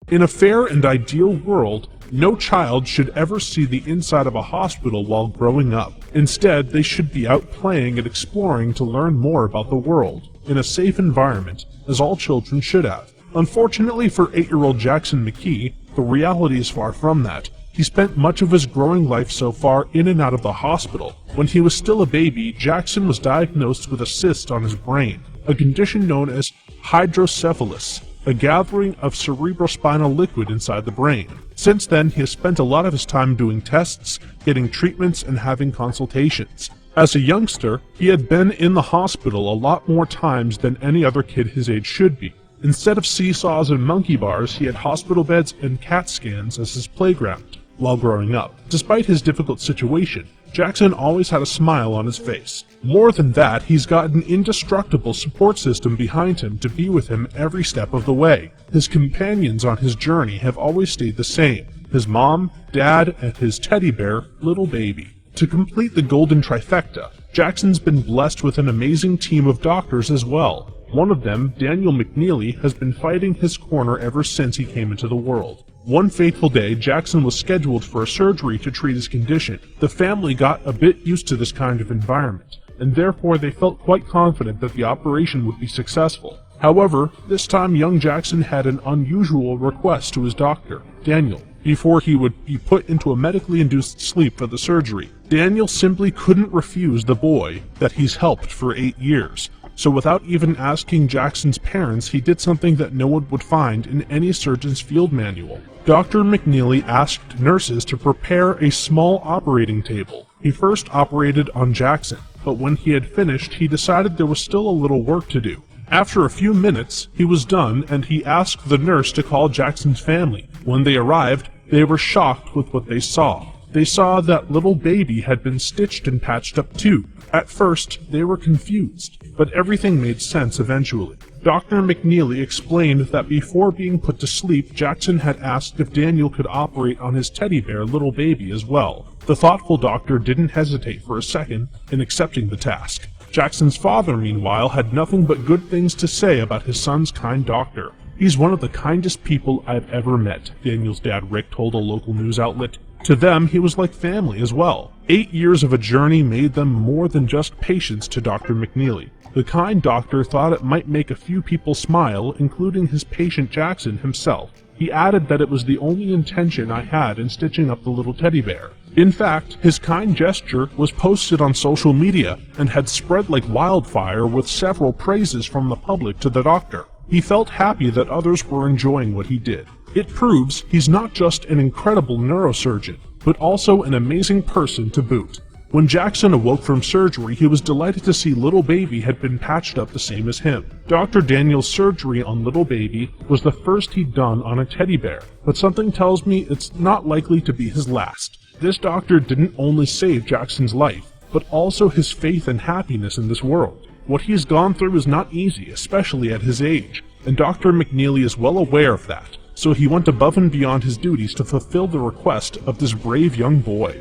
In a fair and ideal world, no child should ever see the inside of a hospital while growing up. Instead, they should be out playing and exploring to learn more about the world, in a safe environment, as all children should have. Unfortunately for 8-year-old Jackson McKee, the reality is far from that. He spent much of his growing life so far in and out of the hospital. When he was still a baby, Jackson was diagnosed with a cyst on his brain, a condition known as hydrocephalus, a gathering of cerebrospinal liquid inside the brain. Since then, he has spent a lot of his time doing tests, getting treatments, and having consultations. As a youngster, he had been in the hospital a lot more times than any other kid his age should be. Instead of seesaws and monkey bars, he had hospital beds and CAT scans as his playground while growing up. Despite his difficult situation, Jackson always had a smile on his face. More than that, he's got an indestructible support system behind him to be with him every step of the way. His companions on his journey have always stayed the same: his mom, dad, and his teddy bear, Little Baby. To complete the golden trifecta, Jackson's been blessed with an amazing team of doctors as well. One of them, Daniel McNeely, has been fighting his corner ever since he came into the world. One fateful day, Jackson was scheduled for a surgery to treat his condition. The family got a bit used to this kind of environment, and therefore they felt quite confident that the operation would be successful. However, this time young Jackson had an unusual request to his doctor, Daniel, before he would be put into a medically induced sleep for the surgery. Daniel simply couldn't refuse the boy that he's helped for 8 years. So without even asking Jackson's parents, he did something that no one would find in any surgeon's field manual. Dr. McNeely asked nurses to prepare a small operating table. He first operated on Jackson, but when he had finished, he decided there was still a little work to do. After a few minutes, he was done, and he asked the nurse to call Jackson's family. When they arrived, they were shocked with what they saw. They saw that Little Baby had been stitched and patched up too. At first, they were confused, but everything made sense eventually. Dr. McNeely explained that before being put to sleep, Jackson had asked if Daniel could operate on his teddy bear, Little Baby, as well. The thoughtful doctor didn't hesitate for a second in accepting the task. Jackson's father, meanwhile, had nothing but good things to say about his son's kind doctor. "He's one of the kindest people I've ever met," Daniel's dad Rick told a local news outlet. To them, he was like family as well. 8 years of a journey made them more than just patients to Dr. McNeely. The kind doctor thought it might make a few people smile, including his patient Jackson himself. He added that it was the only intention I had in stitching up the little teddy bear. In fact, his kind gesture was posted on social media and had spread like wildfire with several praises from the public to the doctor. He felt happy that others were enjoying what he did. It proves he's not just an incredible neurosurgeon, but also an amazing person to boot. When Jackson awoke from surgery, he was delighted to see Little Baby had been patched up the same as him. Dr. Daniel's surgery on Little Baby was the first he'd done on a teddy bear, but something tells me it's not likely to be his last. This doctor didn't only save Jackson's life, but also his faith and happiness in this world. What he's gone through is not easy, especially at his age, and Dr. McNeely is well aware of that. So he went above and beyond his duties to fulfill the request of this brave young boy.